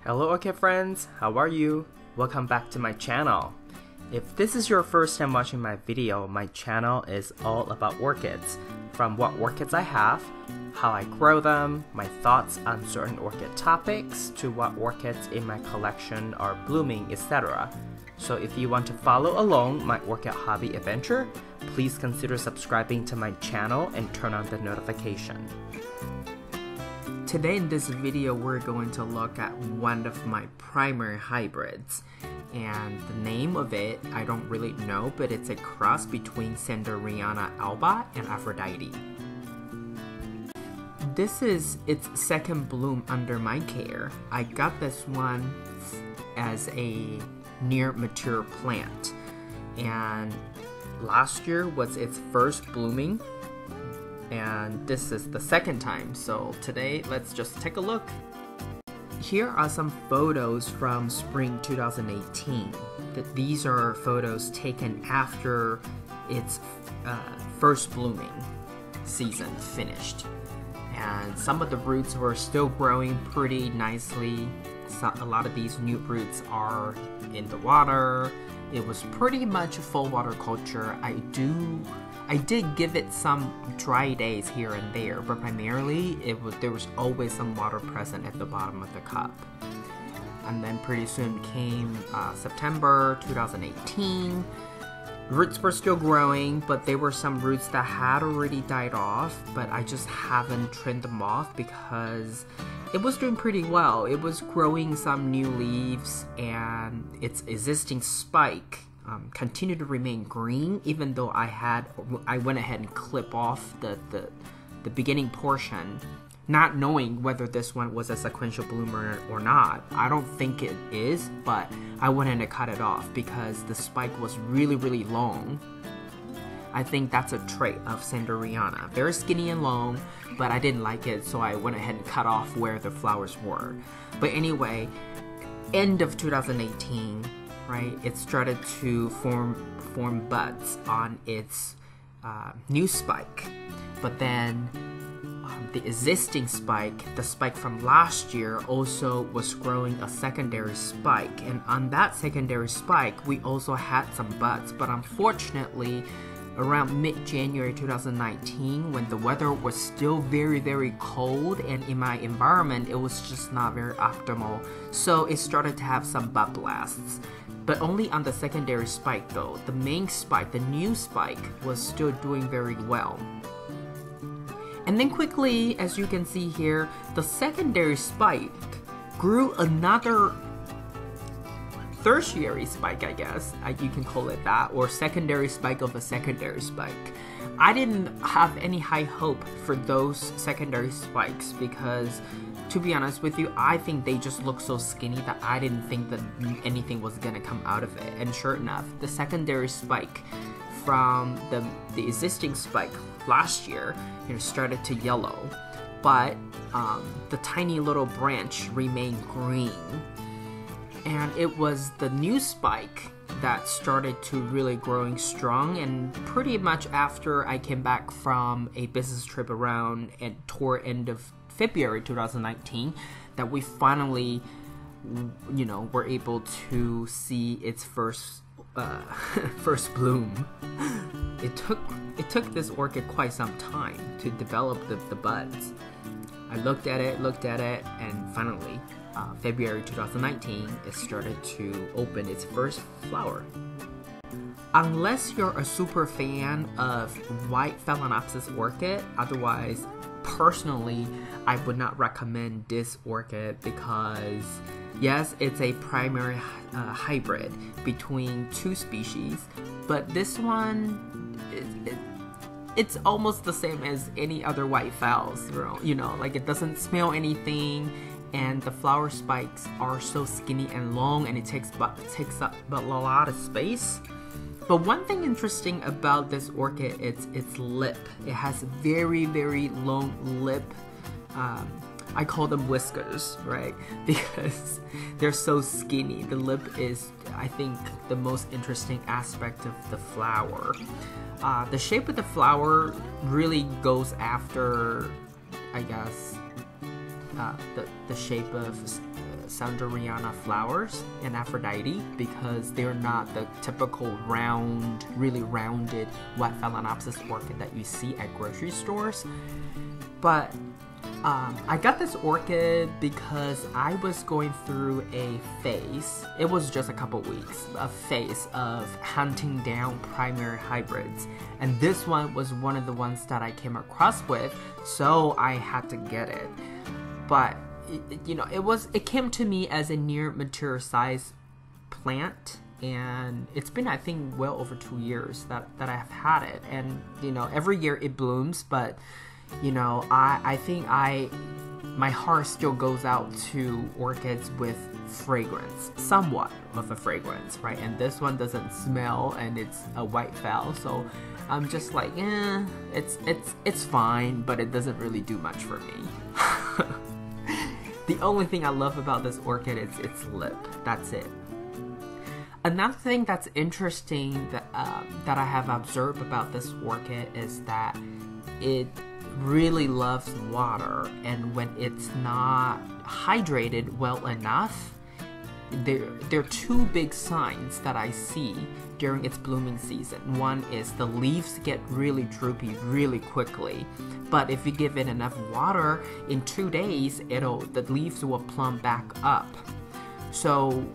Hello Orchid friends, how are you? Welcome back to my channel. If this is your first time watching my video, my channel is all about orchids. From what orchids I have, how I grow them, my thoughts on certain orchid topics, to what orchids in my collection are blooming, etc. So if you want to follow along my orchid hobby adventure, please consider subscribing to my channel and turn on the notification. Today in this video, we're going to look at one of my primary hybrids. And the name of it, I don't really know, but it's a cross between sanderiana alba and aphrodite. This is its second bloom under my care. I got this one as a near mature plant. And last year was its first blooming. And this is the second time, so today let's just take a look. Here are some photos from spring 2018. These are photos taken after its first blooming season finished. And some of the roots were still growing pretty nicely. So a lot of these new roots are in the water. It was pretty much full water culture. I did give it some dry days here and there, but primarily there was always some water present at the bottom of the cup. And then pretty soon came September 2018. Roots were still growing, but there were some roots that had already died off, but I just haven't trimmed them off because it was doing pretty well. It was growing some new leaves, and its existing spike continued to remain green, even though I went ahead and clipped off the beginning portion, not knowing whether this one was a sequential bloomer or not. I don't think it is, but I went ahead and cut it off because the spike was really long. I think that's a trait of sanderiana. Very skinny and long, but I didn't like it, so I went ahead and cut off where the flowers were. But anyway, end of 2018, right, it started to form buds on its new spike. But then the existing spike, the spike from last year, also was growing a secondary spike. And on that secondary spike, we also had some buds. But unfortunately, around mid-January 2019, when the weather was still very cold, and in my environment, it was just not very optimal. So it started to have some bud blasts. But only on the secondary spike though. The main spike, the new spike, was still doing very well. And then quickly, as you can see here, the secondary spike grew another tertiary spike, I guess, you can call it that, or secondary spike of a secondary spike. I didn't have any high hope for those secondary spikes because, to be honest with you, I think they just look so skinny that I didn't think that anything was gonna come out of it. And sure enough, the secondary spike from the existing spike last year, started to yellow, but the tiny little branch remained green. And it was the new spike that started to really growing strong, and pretty much after I came back from a business trip around and toward end of February 2019, that we finally, were able to see its first bloom. It took this orchid quite some time to develop the buds. I looked at it, and finally, February 2019, it started to open its first flower. Unless you're a super fan of white Phalaenopsis orchid, otherwise, personally, I would not recommend this orchid because, yes, it's a primary hybrid between two species, but this one, it's almost the same as any other white phals, like it doesn't smell anything, and the flower spikes are so skinny and long, and it takes up a lot of space. But one thing interesting about this orchid is its lip. It has very long lip. I call them whiskers, right? Because they're so skinny. The lip is, I think, the most interesting aspect of the flower. The shape of the flower really goes after, I guess, the shape of sanderiana flowers and Aphrodite because they're not the typical round, really rounded white phalaenopsis orchid that you see at grocery stores. But I got this orchid because I was going through a phase, it was just a couple weeks, a phase of hunting down primary hybrids. And this one was one of the ones that I came across with, so I had to get it. But, it came to me as a near mature size plant. And it's been, I think, well over 2 years that I have had it. And, every year it blooms, but I think my heart still goes out to orchids with fragrance, somewhat of a fragrance, right? And this one doesn't smell, and it's a white phal, so I'm just like, it's fine, but it doesn't really do much for me. The only thing I love about this orchid is its lip. That's it. Another thing that's interesting that I have observed about this orchid is that it really loves water, and when it's not hydrated well enough, there are two big signs that I see during its blooming season. One is the leaves get really droopy really quickly, but if you give it enough water, in 2 days the leaves will plump back up. So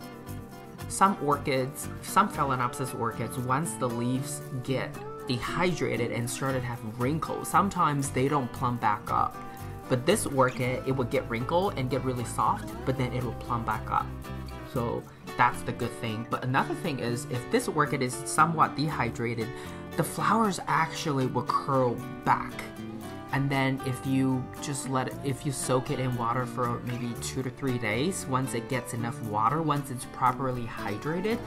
some phalaenopsis orchids, once the leaves get dehydrated and started having wrinkles, sometimes they don't plump back up. But this orchid, it will get wrinkled and get really soft, but then it will plump back up. So that's the good thing. But another thing is, if this orchid is somewhat dehydrated, the flowers actually will curl back. And then if you soak it in water for maybe 2 to 3 days, once it gets enough water, once it's properly hydrated,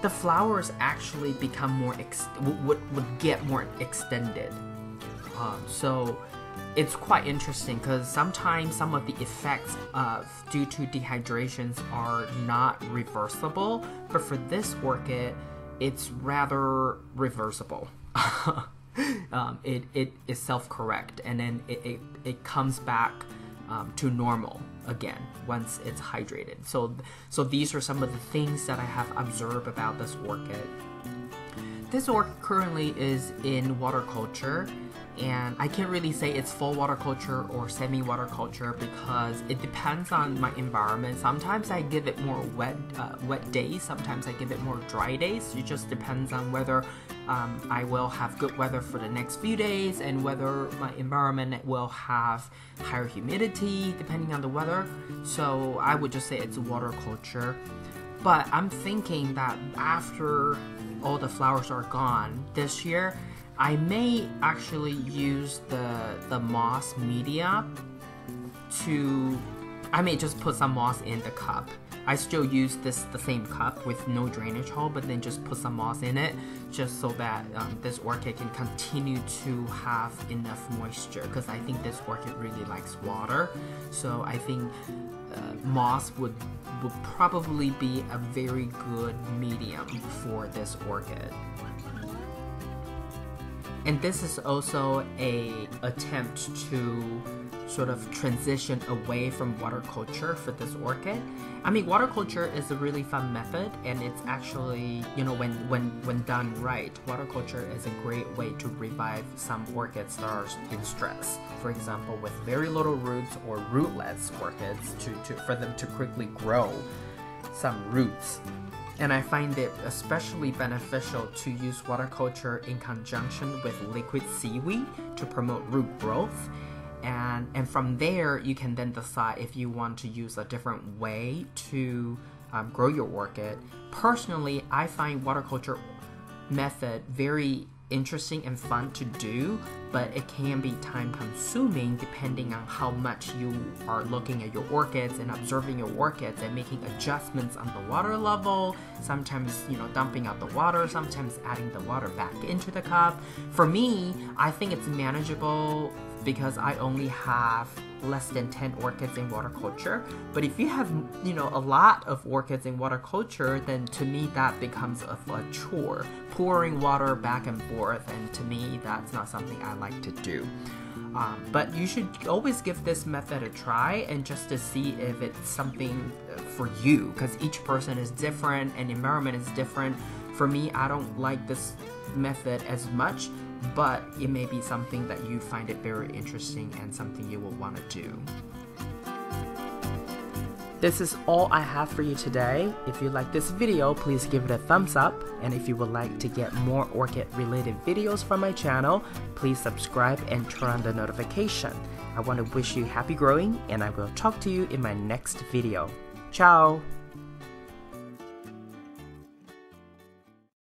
the flowers actually become would get more extended. So it's quite interesting because sometimes some of the effects due to dehydrations are not reversible, but for this orchid, it's rather reversible. It is self-correct, and then it comes back to normal again once it's hydrated. So these are some of the things that I have observed about this orchid. This orchid currently is in water culture, and I can't really say it's full water culture or semi-water culture because it depends on my environment. Sometimes I give it more wet days, sometimes I give it more dry days. It just depends on whether I will have good weather for the next few days and whether my environment will have higher humidity depending on the weather. So I would just say it's water culture. But I'm thinking that after all the flowers are gone this year, I may actually use the moss media I may just put some moss in the cup. I still use the same cup with no drainage hole, but then just put some moss in it just so that this orchid can continue to have enough moisture, because I think this orchid really likes water. So I think moss would probably be a very good medium for this orchid. And this is also an attempt to sort of transition away from water culture for this orchid. I mean, water culture is a really fun method, and it's actually, when done right, water culture is a great way to revive some orchids that are in stress. For example, with very little roots or rootless orchids, for them to quickly grow some roots. And I find it especially beneficial to use water culture in conjunction with liquid seaweed to promote root growth. And from there, you can then decide if you want to use a different way to grow your orchid. Personally, I find water culture method very interesting and fun to do, but it can be time consuming depending on how much you are looking at your orchids and observing your orchids and making adjustments on the water level, sometimes dumping out the water, sometimes adding the water back into the cup. For me, I think it's manageable because I only have less than 10 orchids in water culture. But if you have a lot of orchids in water culture, then to me that becomes a chore, pouring water back and forth, and to me that's not something I like to do. But you should always give this method a try, and just to see if it's something for you, because each person is different and environment is different. For me, I don't like this method as much, but it may be something that you find it very interesting and something you will want to do. This is all I have for you today. If you like this video, please give it a thumbs up. And if you would like to get more orchid related videos from my channel, please subscribe and turn on the notification. I want to wish you happy growing, and I will talk to you in my next video. Ciao!